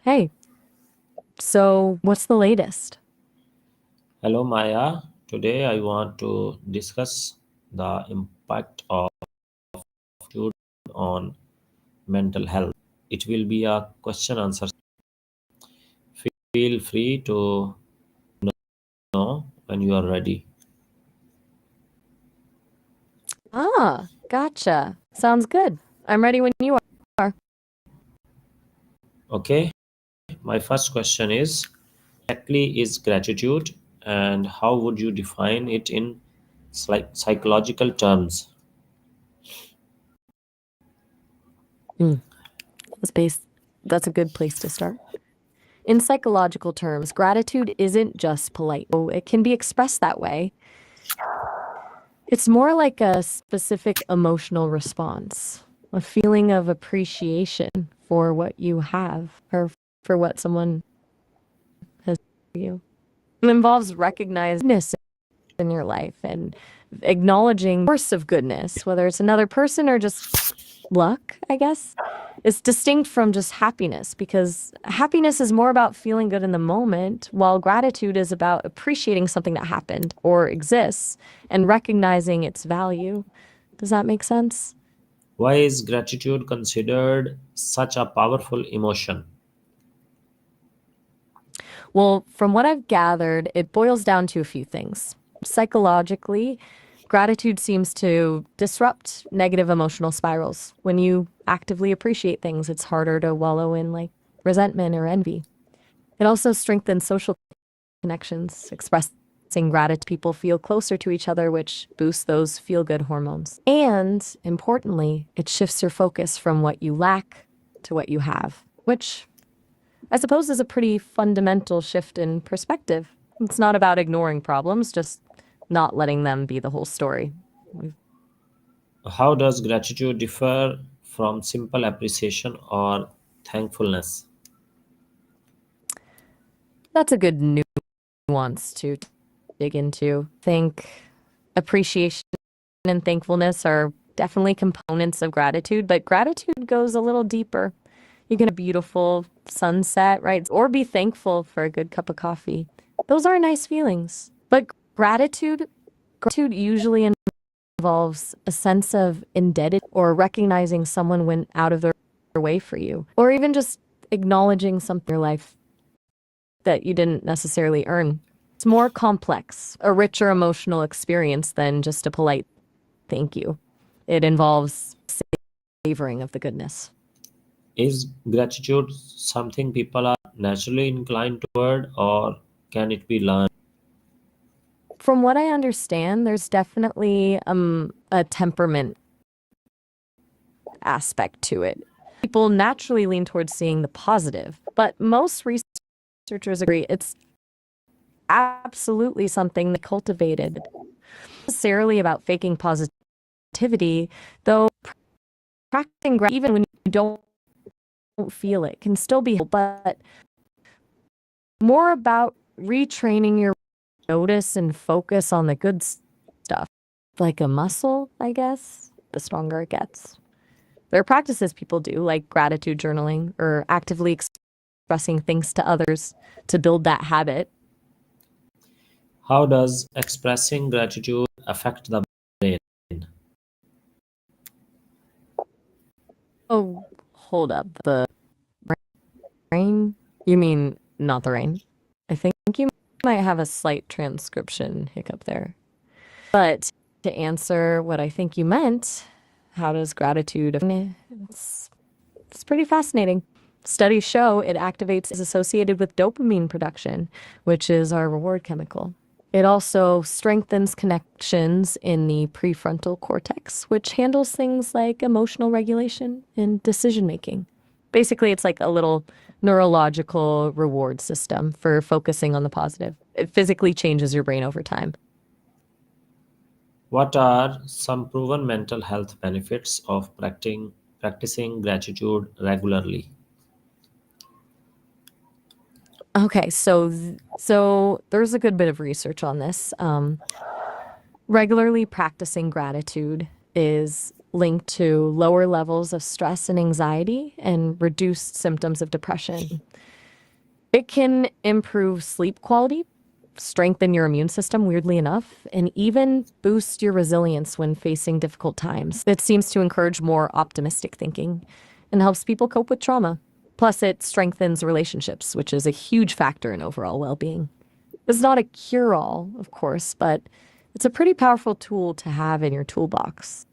Hey, so what's the latest? Hello, Maya. Today I want to discuss the impact of food on mental health. It will be a question answer. Feel free to know when you are ready. Gotcha. Sounds good. I'm ready when you are. Okay, my first question is exactly is gratitude and how would you define it in psychological terms? Hmm, space. That's a good place to start. In psychological terms, gratitude isn't just polite. Oh, it can be expressed that way. It's more like a specific emotional response, a feeling of appreciation for what you have or for what someone has for you. It involves recognizing goodness in your life and acknowledging the source of goodness, whether it's another person or just luck, I guess. It's distinct from just happiness because happiness is more about feeling good in the moment, while gratitude is about appreciating something that happened or exists and recognizing its value. Does that make sense? Why is gratitude considered such a powerful emotion? Well, from what I've gathered, it boils down to a few things. Psychologically, gratitude seems to disrupt negative emotional spirals. When you actively appreciate things, it's harder to wallow in like resentment or envy. It also strengthens social connections. Expressing gratitude, people feel closer to each other, which boosts those feel good hormones. And importantly, it shifts your focus from what you lack to what you have, which I suppose is a pretty fundamental shift in perspective. It's not about ignoring problems, just not letting them be the whole story. How does gratitude differ from simple appreciation or thankfulness? That's a good nuance to dig into. Think appreciation and thankfulness are definitely components of gratitude, but gratitude goes a little deeper. You can have a beautiful sunset, right? Or be thankful for a good cup of coffee. Those are nice feelings. But gratitude usually involves a sense of indebted or recognizing someone went out of their way for you, or even just acknowledging something in your life that you didn't necessarily earn. It's more complex, a richer emotional experience than just a polite thank you. It involves savoring of the goodness. Is gratitude something people are naturally inclined toward, or can it be learned? From what I understand, there's definitely a temperament aspect to it. People naturally lean towards seeing the positive, but most researchers agree it's absolutely something they cultivated. Not necessarily about faking positivity, though practicing even when you don't feel it can still be helpful, but more about retraining your notice and focus on the good stuff. Like a muscle, I guess, the stronger it gets. There are practices people do, like gratitude journaling or actively expressing things to others to build that habit. How does expressing gratitude affect the brain? Oh, hold up. The rain? You mean not the rain? I think you might have a slight transcription hiccup there. But to answer what I think you meant, how does gratitude? It's pretty fascinating. Studies show it activates is associated with dopamine production, which is our reward chemical. It also strengthens connections in the prefrontal cortex, which handles things like emotional regulation and decision making. Basically, it's like a little neurological reward system for focusing on the positive. It physically changes your brain over time. What are some proven mental health benefits of practicing gratitude regularly? Okay, so there's a good bit of research on this. Regularly practicing gratitude is linked to lower levels of stress and anxiety and reduced symptoms of depression. It can improve sleep quality, strengthen your immune system, weirdly enough, and even boost your resilience when facing difficult times. It seems to encourage more optimistic thinking and helps people cope with trauma. Plus, it strengthens relationships, which is a huge factor in overall well being. It's not a cure all, of course, but it's a pretty powerful tool to have in your toolbox.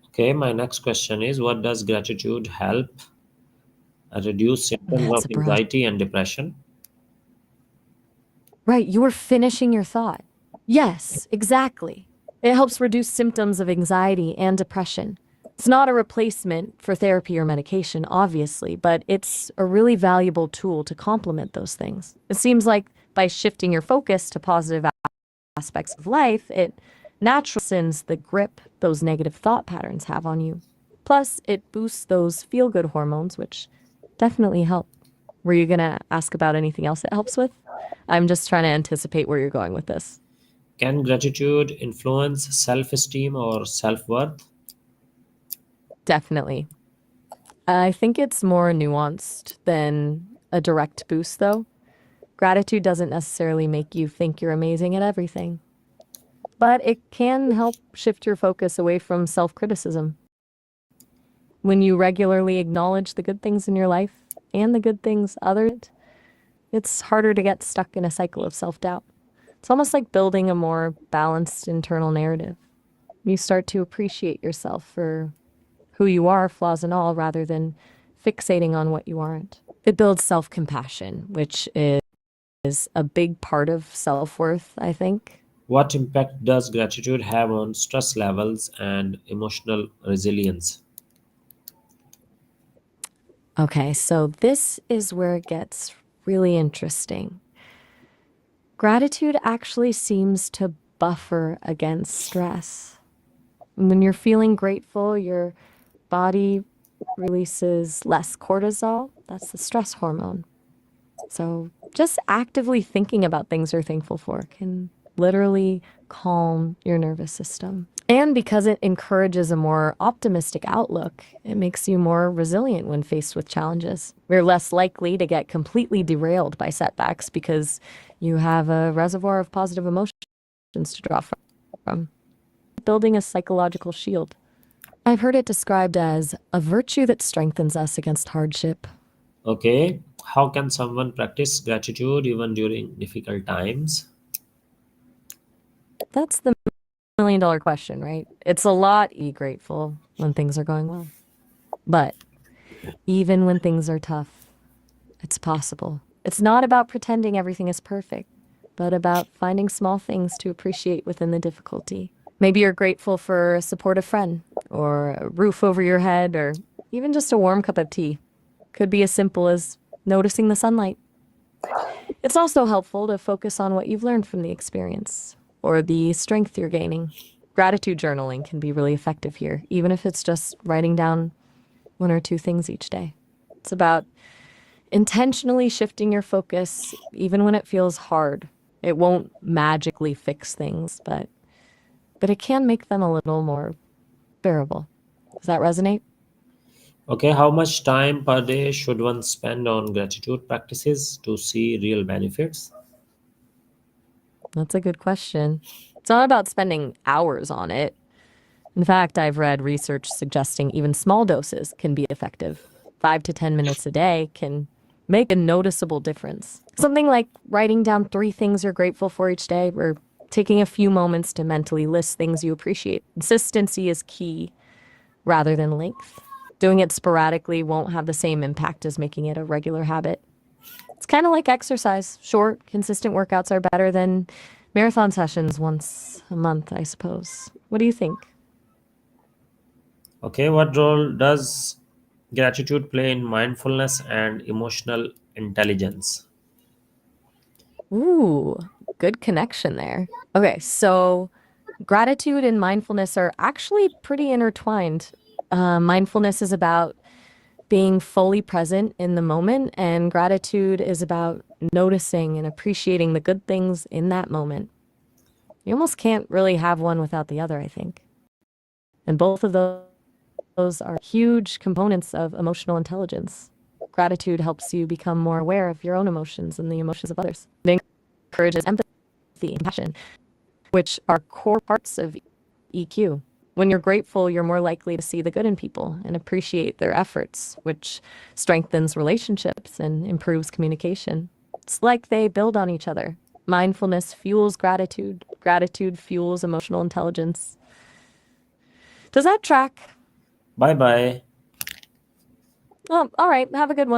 Okay, my next question is, what does gratitude help reduce symptoms of That's a broad. anxiety and depression? Right, you were finishing your thought. Yes, exactly. It helps reduce symptoms of anxiety and depression. It's not a replacement for therapy or medication, obviously, but it's a really valuable tool to complement those things. It seems like by shifting your focus to positive aspects of life, it naturally lessens the grip those negative thought patterns have on you. Plus, it boosts those feel good hormones, which definitely help. Were you going to ask about anything else it helps with? I'm just trying to anticipate where you're going with this. Can gratitude influence self esteem or self worth? Definitely. I think it's more nuanced than a direct boost, though. Gratitude doesn't necessarily make you think you're amazing at everything, but it can help shift your focus away from self criticism. When you regularly acknowledge the good things in your life and the good things others, it's harder to get stuck in a cycle of self doubt. It's almost like building a more balanced internal narrative. You start to appreciate yourself for who you are, flaws and all, rather than fixating on what you aren't. It builds self compassion, which is a big part of self worth, I think. What impact does gratitude have on stress levels and emotional resilience? Okay, so this is where it gets really interesting. Gratitude actually seems to buffer against stress. When you're feeling grateful, your body releases less cortisol. That's the stress hormone. So just actively thinking about things you're thankful for can literally calm your nervous system. And because it encourages a more optimistic outlook, it makes you more resilient when faced with challenges. You're less likely to get completely derailed by setbacks because you have a reservoir of positive emotions to draw from. Building a psychological shield. I've heard it described as a virtue that strengthens us against hardship. Okay, how can someone practice gratitude even during difficult times? That's the $1 million question, right? It's a lot to be grateful when things are going well. But even when things are tough, it's possible. It's not about pretending everything is perfect, but about finding small things to appreciate within the difficulty. Maybe you're grateful for a supportive friend, or a roof over your head, or even just a warm cup of tea. Could be as simple as noticing the sunlight. It's also helpful to focus on what you've learned from the experience or the strength you're gaining. Gratitude journaling can be really effective here, even if it's just writing down one or two things each day. It's about intentionally shifting your focus, even when it feels hard. It won't magically fix things, but it can make them a little more bearable. Does that resonate? Okay, how much time per day should one spend on gratitude practices to see real benefits? That's a good question. It's not about spending hours on it. In fact, I've read research suggesting even small doses can be effective. 5 to 10 minutes a day can make a noticeable difference. Something like writing down 3 things you're grateful for each day, or taking a few moments to mentally list things you appreciate. Consistency is key rather than length. Doing it sporadically won't have the same impact as making it a regular habit. It's kind of like exercise. Short, consistent workouts are better than marathon sessions once a month, I suppose. What do you think? Okay, what role does gratitude play in mindfulness and emotional intelligence? Ooh, good connection there. Okay, so gratitude and mindfulness are actually pretty intertwined. Mindfulness is about being fully present in the moment, and gratitude is about noticing and appreciating the good things in that moment. You almost can't really have one without the other, I think. And both of those are huge components of emotional intelligence. Gratitude helps you become more aware of your own emotions and the emotions of others. It encourages empathy and compassion, which are core parts of EQ. When you're grateful, you're more likely to see the good in people and appreciate their efforts, which strengthens relationships and improves communication. It's like they build on each other. Mindfulness fuels gratitude. Gratitude fuels emotional intelligence. Does that track? Bye bye. Oh, all right. Have a good one.